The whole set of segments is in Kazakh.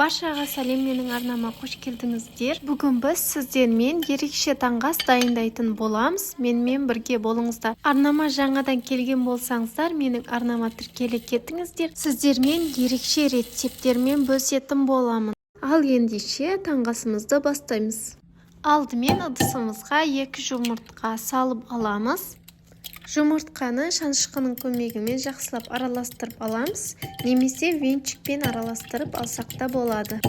Баршаға сәлем, менің арнама қош келдіңіздер. Бүгін біз сіздермен ерекше таңғы дайындайтын боламыз. Менімен бірге болыңыздар. Арнама жаңадан келген болсаңыздар, менің арнама тіркеле кетіңіздер. Сіздермен ерекше рецепттермен бөлісетін боламын. Ал ендеше таңғы бастаймыз. Алдымен ыдысымызға 2 жұмыртқа салып аламыз. Жұмыртқаны шанышқының көмегімен жақсылап араластырып аламыз, немесе венчикпен араластырып алсақ та болады.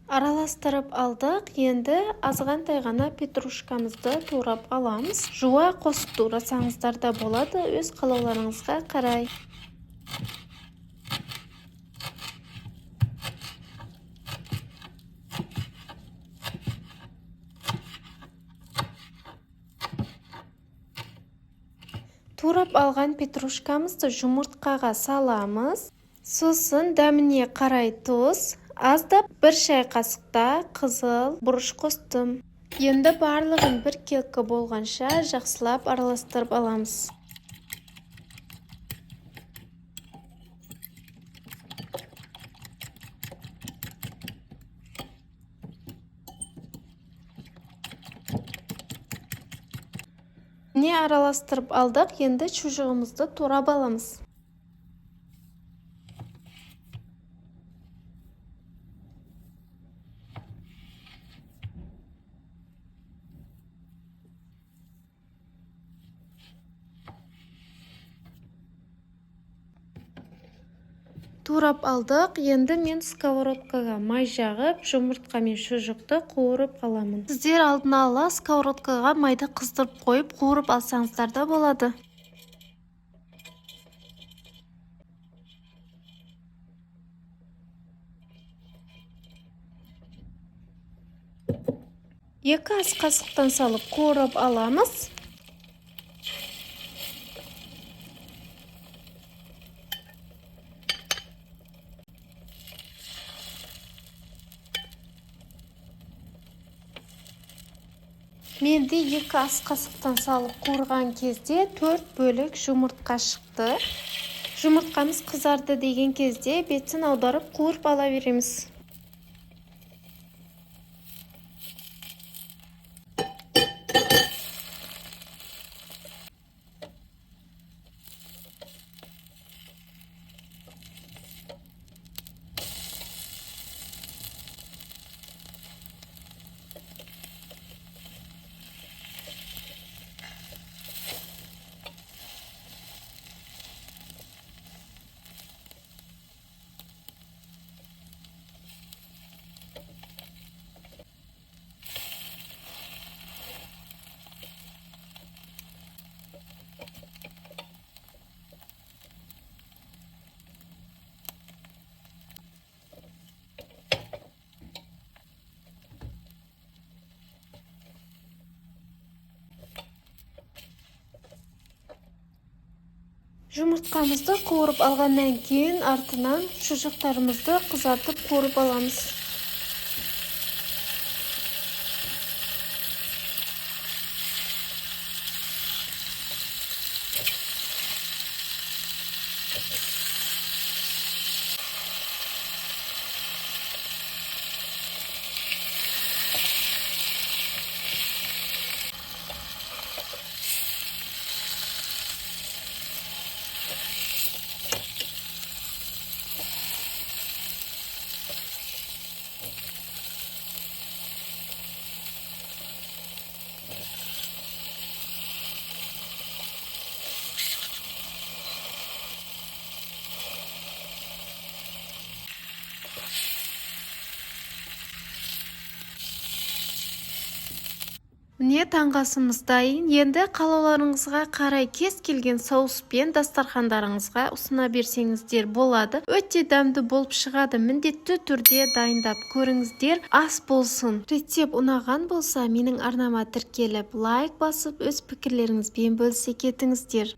Араластырып алдық. Енді азғантай ғана петрушкамызды турап аламыз. Жуа қосып турасаңыздар да болады, өз қалауларыңызға қарай. Турап алған петрушкамызды жұмыртқаға саламыз. Сосын дәміне қарай тұз, аздап 1 шай қасықта қызыл бұрыш қостым. Енді барлығын 1 келкі болғанша жақсылап араластырып аламыз. Не араластырып алдық, енді шұжығымызды турап аламыз. Турап алдық. Енді мен сковородкаға май жағып, жұмыртқа мен шұжықты қуырып аламын. Сіздер алдын ала сковородкаға майды қыздырып қойып, қуырып алсаңыздар да болады. Екі ас қасықтан салып қуырып аламыз. Менде 2 ас қасықтан салып қуырған кезде 4 бөлік жұмыртқа шықты. Жұмыртқамыз қызарды деген кезде бетін аударып қуырып ала береміз. Жұмыртқамызды қуырып алғаннан кейін артынан шұжықтарымызды қызартып қуырып аламыз. Міне таңғасымыз дайын. Енді қалауларыңызға қарай кез келген соуспен дастархандарыңызға ұсына берсеңіздер болады. Өте дәмді болып шығады. Міндетті түрде дайындап көріңіздер. Ас болсын. Рецепт ұнаған болса, менің арнама тіркеліп, лайк басып, өз пікірлеріңізбен бөлісе кетіңіздер.